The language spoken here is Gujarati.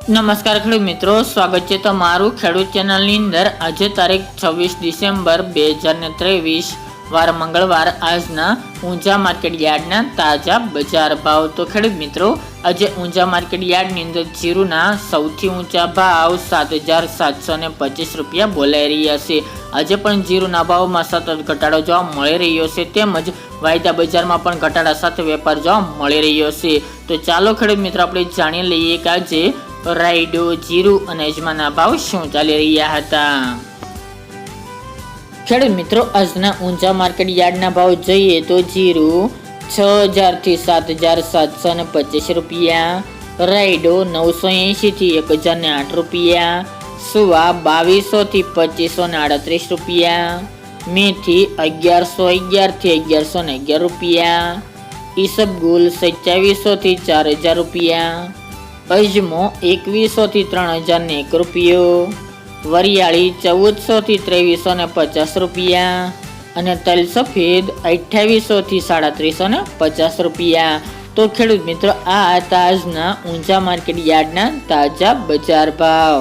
નમસ્કાર ખેડૂત મિત્રો, સ્વાગત છે તમારું ખેડૂત ચેનલની અંદર। આજે તારીખ 26 ડિસેમ્બર 2023 વાર મંગળવાર આજના ઊંઝા માર્કેટ યાર્ડના તાજા બજાર ભાવ। તો ખેડૂત મિત્રો, આજે ઊંઝા માર્કેટ યાર્ડની અંદર જીરુના સૌથી ઊંચા ભાવ 7,725 રૂપિયા બોલાઈ રહ્યા છે। આજે પણ જીરુના ભાવમાં સતત ઘટાડો જોવા મળી રહ્યો છે, તેમજ વાયદા બજારમાં પણ ઘટાડા સાથે વેપાર જોવા મળી રહ્યો છે। તો ચાલો ખેડૂત મિત્રો, આપણે જાણી લઈએ કે આજે રાયડો, જીરું અને અજમાના ભાવ શું ચાલી રહ્યા હતા। ખેડૂત મિત્રો, આજના ઊંઝા માર્કેટ યાર્ડના ભાવ જોઈએ તો જીરું 6,000 થી 7,725 રૂપિયા, રાયડો 980 થી 1,008 રૂપિયા, સુવા 2,200 થી 2,538 રૂપિયા, મેથી 1,111 થી 1,111 રૂપિયા, ઈસબગુલ 2,700 થી 4,000 રૂપિયા, અજમો 2,100 થી 3,001 રૂપિયો, વરિયાળી 1,400 થી 2,350 રૂપિયા અને તલ સફેદ 2,800 થી 3,350 રૂપિયા। તો ખેડૂત મિત્રો, આ હતા આજના ઊંઝા માર્કેટ યાર્ડના તાજા બજાર ભાવ।